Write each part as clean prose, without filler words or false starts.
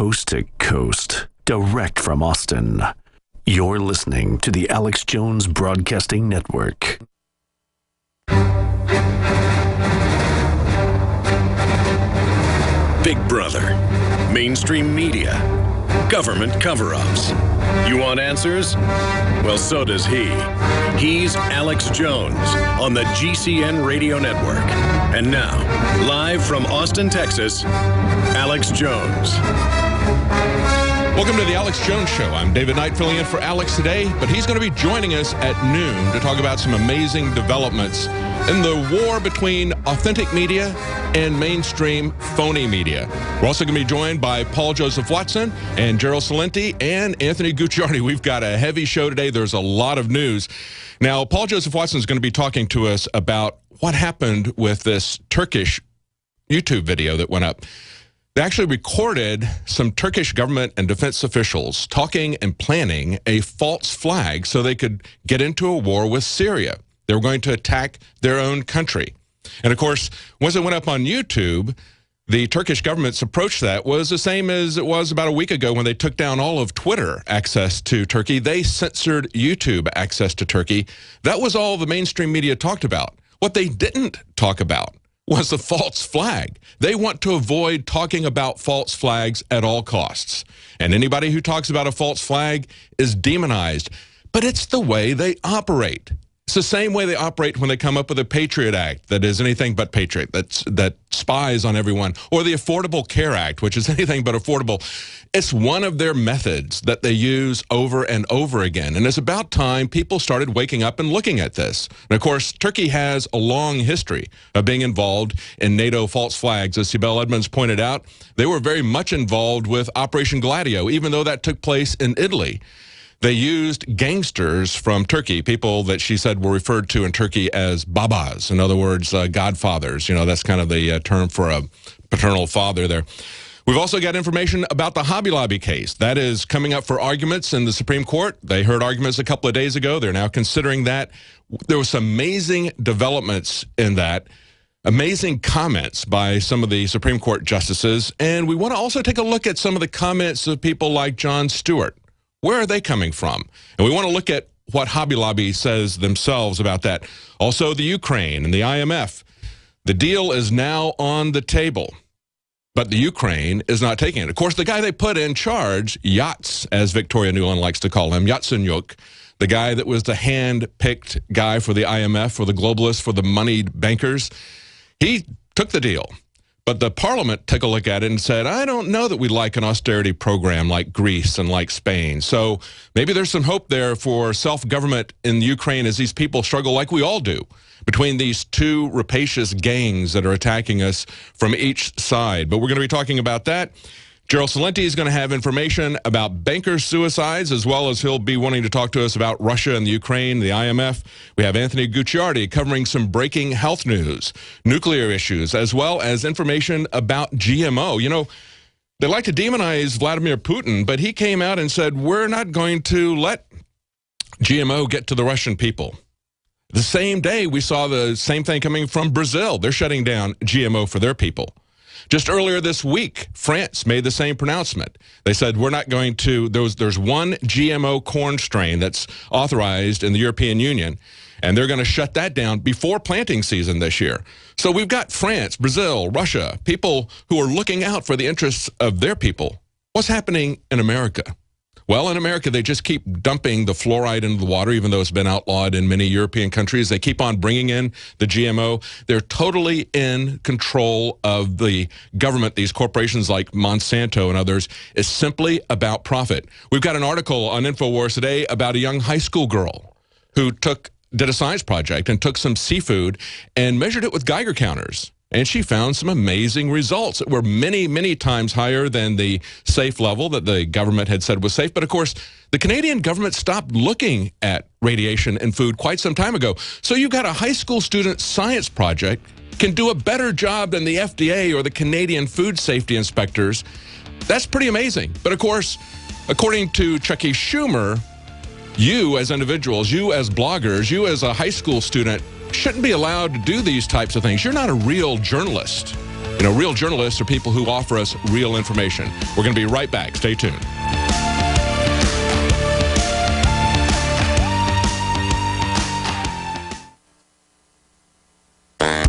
coast to coast, direct from Austin. You're listening to the Alex Jones Broadcasting Network. Big Brother, mainstream media, government cover-ups. You want answers? Well, so does he. He's Alex Jones on the GCN Radio Network. And now, live from Austin, Texas, Alex Jones. Welcome to the Alex Jones Show. I'm David Knight filling in for Alex today, but he's going to be joining us at noon to talk about some amazing developments in the war between authentic media and mainstream phony media. We're also going to be joined by Paul Joseph Watson and Gerald Celente and Anthony Gucciardi. We've got a heavy show today. There's a lot of news. Now, Paul Joseph Watson is going to be talking to us about what happened with this Turkish YouTube video that went up. They actually recorded some Turkish government and defense officials talking and planning a false flag so they could get into a war with Syria. They were going to attack their own country. And of course, once it went up on YouTube, the Turkish government's approach to that was the same as it was about a week ago when they took down all of Twitter access to Turkey. They censored YouTube access to Turkey. That was all the mainstream media talked about. What they didn't talk about was the false flag. They want to avoid talking about false flags at all costs. And anybody who talks about a false flag is demonized. But it's the way they operate. It's the same way they operate when they come up with a Patriot Act that is anything but patriot, that spies on everyone, or the Affordable Care Act, which is anything but affordable. It's one of their methods that they use over and over again. And it's about time people started waking up and looking at this. And of course, Turkey has a long history of being involved in NATO false flags. As Sibel Edmonds pointed out, they were very much involved with Operation Gladio, even though that took place in Italy. They used gangsters from Turkey, people that she said were referred to in Turkey as babas, in other words, godfathers. You know, that's kind of the term for a paternal father there. We've also got information about the Hobby Lobby case. That is coming up for arguments in the Supreme Court. They heard arguments a couple of days ago. They're now considering that. There were some amazing developments in that. Amazing comments by some of the Supreme Court justices. And we want to also take a look at some of the comments of people like Jon Stewart. Where are they coming from? And we want to look at what Hobby Lobby says themselves about that. Also, the Ukraine and the IMF. The deal is now on the table, but the Ukraine is not taking it. Of course, the guy they put in charge, Yats, as Victoria Nuland likes to call him, Yatsenyuk, the guy that was the hand-picked guy for the IMF, for the globalists, for the moneyed bankers, he took the deal. But the parliament took a look at it and said, I don't know that we like an austerity program like Greece and like Spain. So maybe there's some hope there for self-government in Ukraine as these people struggle like we all do between these two rapacious gangs that are attacking us from each side. But we're going to be talking about that. Gerald Celente is going to have information about banker suicides, as well as he'll be wanting to talk to us about Russia and the Ukraine, the IMF. We have Anthony Gucciardi covering some breaking health news, nuclear issues, as well as information about GMO. You know, they like to demonize Vladimir Putin, but he came out and said, we're not going to let GMO get to the Russian people. The same day, we saw the same thing coming from Brazil. They're shutting down GMO for their people. Just earlier this week, France made the same pronouncement. They said, we're not going to, there's one GMO corn strain that's authorized in the European Union, and they're going to shut that down before planting season this year. So we've got France, Brazil, Russia, people who are looking out for the interests of their people. What's happening in America? Well, in America, they just keep dumping the fluoride into the water, even though it's been outlawed in many European countries. They keep on bringing in the GMO. They're totally in control of the government. These corporations like Monsanto and others is simply about profit. We've got an article on InfoWars today about a young high school girl who did a science project and took some seafood and measured it with Geiger counters. And she found some amazing results that were many, many times higher than the safe level that the government had said was safe. But of course, the Canadian government stopped looking at radiation in food quite some time ago. So you've got a high school student science project can do a better job than the FDA or the Canadian food safety inspectors. That's pretty amazing. But of course, according to Chucky Schumer, you as individuals, you as bloggers, you as a high school student shouldn't be allowed to do these types of things. You're not a real journalist You know, real journalists are people who offer us real information. We're going to be right back. Stay tuned.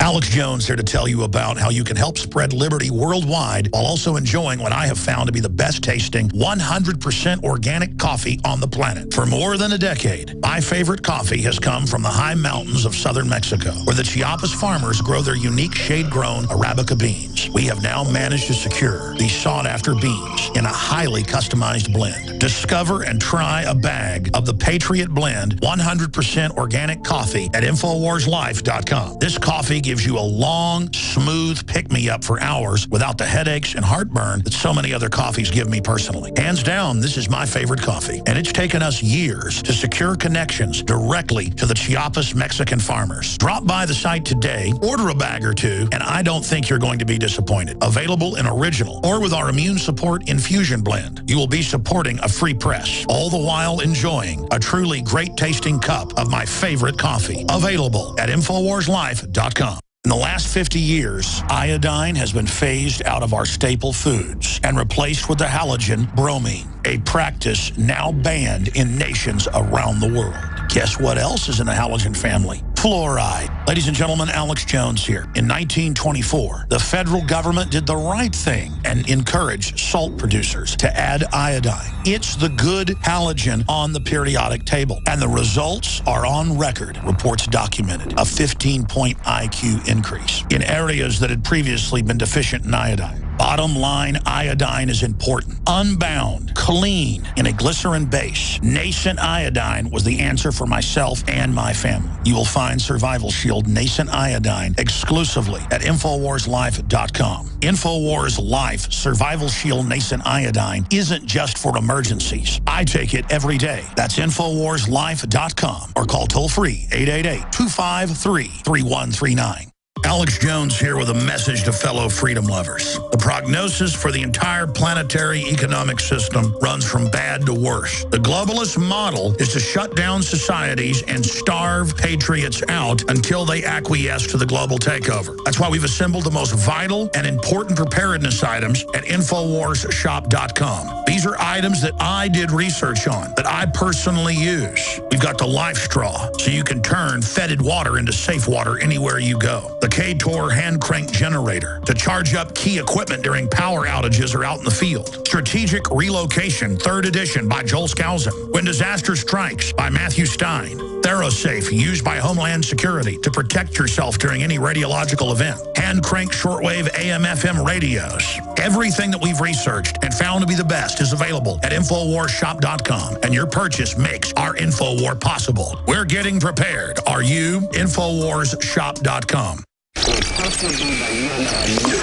Alex Jones here to tell you about how you can help spread liberty worldwide while also enjoying what I have found to be the best tasting 100% organic coffee on the planet. For more than a decade, my favorite coffee has come from the high mountains of southern Mexico, where the Chiapas farmers grow their unique shade-grown Arabica beans. We have now managed to secure these sought-after beans in a highly customized blend. Discover and try a bag of the Patriot Blend 100% organic coffee at InfoWarsLife.com. This coffee gives you a long, smooth pick-me-up for hours without the headaches and heartburn that so many other coffees give me personally. Hands down, this is my favorite coffee, and it's taken us years to secure connections directly to the Chiapas Mexican farmers. Drop by the site today, order a bag or two, and I don't think you're going to be disappointed. Available in original or with our immune support infusion blend. You will be supporting a free press, all the while enjoying a truly great-tasting cup of my favorite coffee. Available at InfoWarsLife.com. In the last 50 years, iodine has been phased out of our staple foods and replaced with the halogen bromine, a practice now banned in nations around the world. Guess what else is in the halogen family? Fluoride. Ladies and gentlemen, Alex Jones here. In 1924, the federal government did the right thing and encouraged salt producers to add iodine. It's the good halogen on the periodic table, and the results are on record. Reports documented a 15-point IQ increase in areas that had previously been deficient in iodine. Bottom line, iodine is important. Unbound, clean, in a glycerin base. Nascent iodine was the answer for myself and my family. You will find Survival Shield Nascent Iodine exclusively at InfoWarsLife.com. InfoWars Life Survival Shield Nascent Iodine isn't just for emergencies. I take it every day. That's InfoWarsLife.com or call toll-free 888-253-3139. Alex Jones here with a message to fellow freedom lovers. The prognosis for the entire planetary economic system runs from bad to worse. The globalist model is to shut down societies and starve patriots out until they acquiesce to the global takeover. That's why we've assembled the most vital and important preparedness items at InfoWarsShop.com. These are items that I did research on, that I personally use. We've got the Life Straw, so you can turn fetid water into safe water anywhere you go. The K-Tor hand crank generator to charge up key equipment during power outages or out in the field. Strategic Relocation, 3rd edition by Joel Skousen. When Disaster Strikes by Matthew Stein. ThyroSafe, used by Homeland Security to protect yourself during any radiological event. Hand crank shortwave AM/FM radios. Everything that we've researched and found to be the best is available at InfoWarsShop.com, and your purchase makes our InfoWar possible. We're getting prepared. Are you? InfoWarsShop.com. To the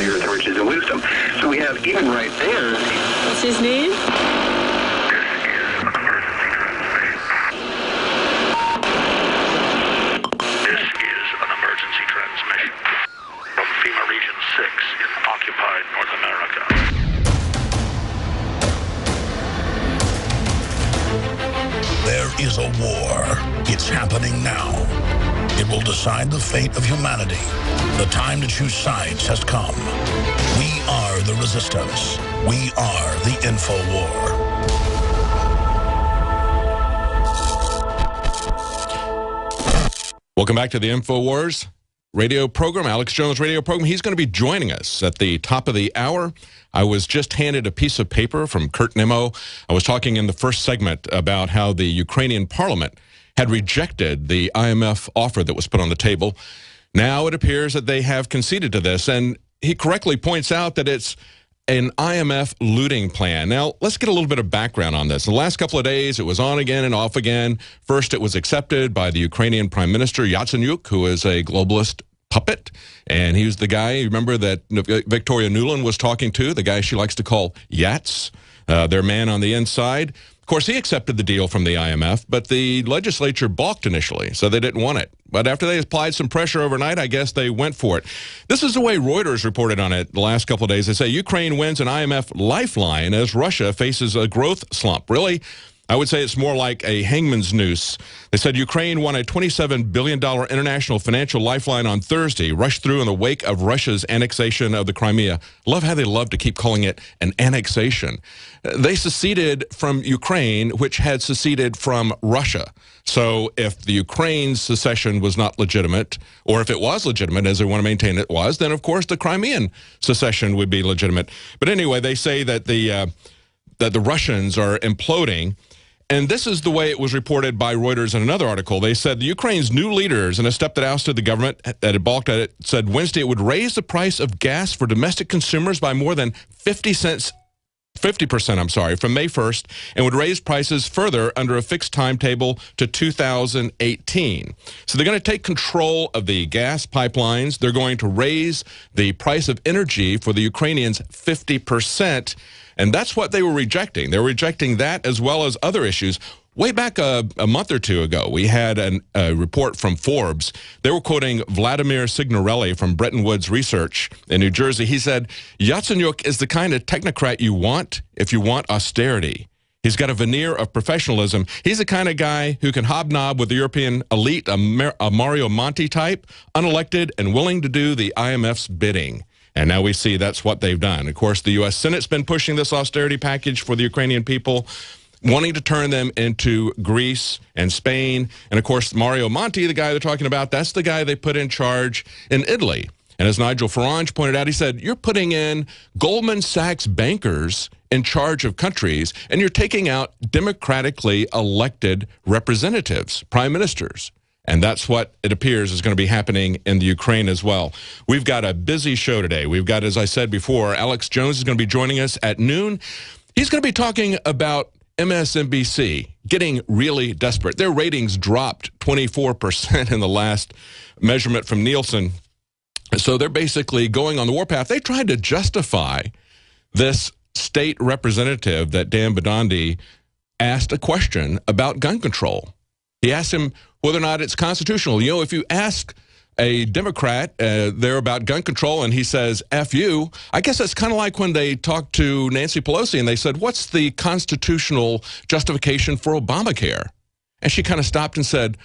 earth, riches and wisdom. So we have even right there. What's his name? This is an emergency transmission from FEMA Region 6 in occupied North America. There is a war. It's happening now. It will decide the fate of humanity. The time to choose sides has come. We are the resistance. We are the InfoWar. Welcome back to the InfoWars radio program, Alex Jones radio program. He's going to be joining us at the top of the hour. I was just handed a piece of paper from Kurt Nimmo. I was talking in the first segment about how the Ukrainian parliament had rejected the IMF offer that was put on the table. Now it appears that they have conceded to this, and he correctly points out that it's an IMF looting plan. Now, let's get a little bit of background on this. In the last couple of days, it was on again and off again. First, it was accepted by the Ukrainian Prime Minister Yatsenyuk, who is a globalist puppet, and he was the guy, you remember, that Victoria Nuland was talking to, the guy she likes to call Yats, their man on the inside. Of course, he accepted the deal from the IMF, but the legislature balked initially, so they didn't want it. But after they applied some pressure overnight, I guess they went for it. This is the way Reuters reported on it the last couple of days. They say Ukraine wins an IMF lifeline as Russia faces a growth slump. Really? I would say it's more like a hangman's noose. They said Ukraine won a $27 billion international financial lifeline on Thursday, rushed through in the wake of Russia's annexation of the Crimea. Love how they love to keep calling it an annexation. They seceded from Ukraine, which had seceded from Russia. So if the Ukraine's secession was not legitimate, or if it was legitimate, as they want to maintain it was, then of course the Crimean secession would be legitimate. But anyway, they say that the Russians are imploding. And this is the way it was reported by Reuters in another article. They said the Ukraine's new leaders, in a step that ousted the government that had balked at it, said Wednesday it would raise the price of gas for domestic consumers by more than 50% from May 1st, and would raise prices further under a fixed timetable to 2018. So they're going to take control of the gas pipelines. They're going to raise the price of energy for the Ukrainians 50%. And that's what they were rejecting. They were rejecting that as well as other issues. Way back a month or two ago, we had a report from Forbes. They were quoting Vladimir Signorelli from Bretton Woods Research in New Jersey. He said, Yatsenyuk is the kind of technocrat you want if you want austerity. He's got a veneer of professionalism. He's the kind of guy who can hobnob with the European elite, a Mario Monti type, unelected and willing to do the IMF's bidding. And now we see that's what they've done. Of course, the U.S. Senate's been pushing this austerity package for the Ukrainian people, wanting to turn them into Greece and Spain. And, of course, Mario Monti, the guy they're talking about, that's the guy they put in charge in Italy. And as Nigel Farage pointed out, he said, you're putting in Goldman Sachs bankers in charge of countries, and you're taking out democratically elected representatives, prime ministers. And that's what it appears is going to be happening in the Ukraine as well. We've got a busy show today. We've got, as I said before, Alex Jones is going to be joining us at noon. He's going to be talking about MSNBC getting really desperate. Their ratings dropped 24% in the last measurement from Nielsen. So they're basically going on the warpath. They tried to justify this state representative that Dan Bidandi asked a question about gun control. He asked him whether or not it's constitutional. You know, if you ask a Democrat there about gun control and he says, F you, I guess that's kind of like when they talked to Nancy Pelosi and they said, what's the constitutional justification for Obamacare? And she kind of stopped and said,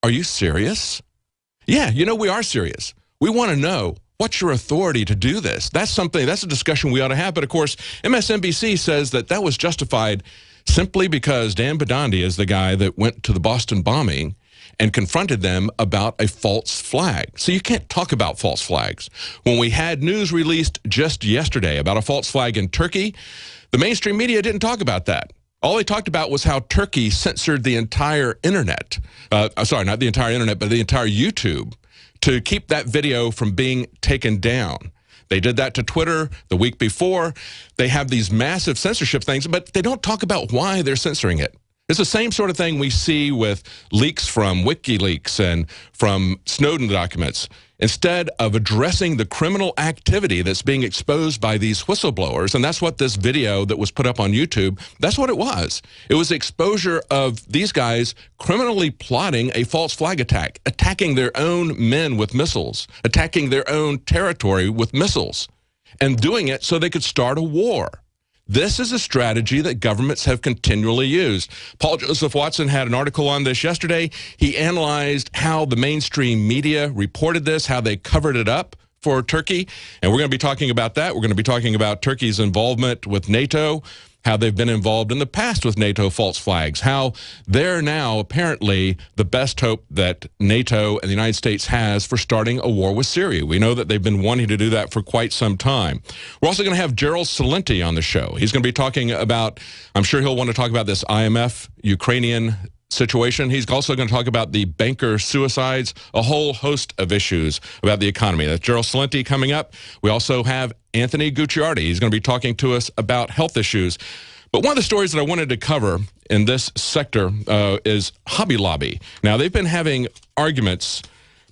are you serious? Yeah, you know, we are serious. We want to know, what's your authority to do this? That's a discussion we ought to have. But of course, MSNBC says that that was justified simply because Dan Bidandi is the guy that went to the Boston bombing and confronted them about a false flag. So you can't talk about false flags. When we had news released just yesterday about a false flag in Turkey, the mainstream media didn't talk about that. All they talked about was how Turkey censored the entire internet. Sorry, not the entire internet, but the entire YouTube to keep that video from being taken down. They did that to Twitter the week before. They have these massive censorship things, but they don't talk about why they're censoring it. It's the same sort of thing we see with leaks from WikiLeaks and from Snowden documents. Instead of addressing the criminal activity that's being exposed by these whistleblowers, and that's what this video that was put up on YouTube, that's what it was. It was exposure of these guys criminally plotting a false flag attack, attacking their own men with missiles, attacking their own territory with missiles, and doing it so they could start a war. This is a strategy that governments have continually used. Paul Joseph Watson had an article on this yesterday. He analyzed how the mainstream media reported this, how they covered it up for Turkey. And we're going to be talking about that. We're going to be talking about Turkey's involvement with NATO, how they've been involved in the past with NATO false flags, how they're now apparently the best hope that NATO and the United States has for starting a war with Syria. We know that they've been wanting to do that for quite some time. We're also going to have Gerald Celente on the show. He's going to be talking about, I'm sure he'll want to talk about this IMF Ukrainian situation. He's also going to talk about the banker suicides, a whole host of issues about the economy. That's Gerald Celente coming up. We also have Anthony Gucciardi. He's going to be talking to us about health issues. But one of the stories that I wanted to cover in this sector is Hobby Lobby. Now, they've been having arguments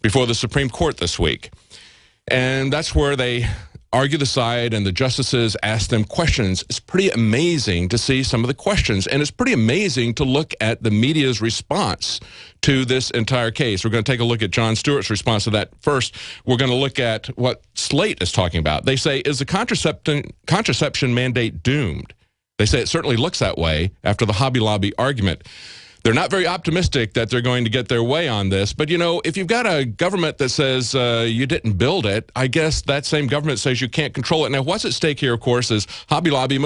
before the Supreme Court this week. And that's where they argue the side and the justices ask them questions. It's pretty amazing to see some of the questions, and it's pretty amazing to look at the media's response to this entire case. We're going to take a look at Jon Stewart's response to that. First, we're going to look at what Slate is talking about. They say, is the contraception mandate doomed? They say it certainly looks that way after the Hobby Lobby argument. They're not very optimistic that they're going to get their way on this. But, you know, if you've got a government that says you didn't build it, I guess that same government says you can't control it. Now, what's at stake here, of course, is Hobby Lobby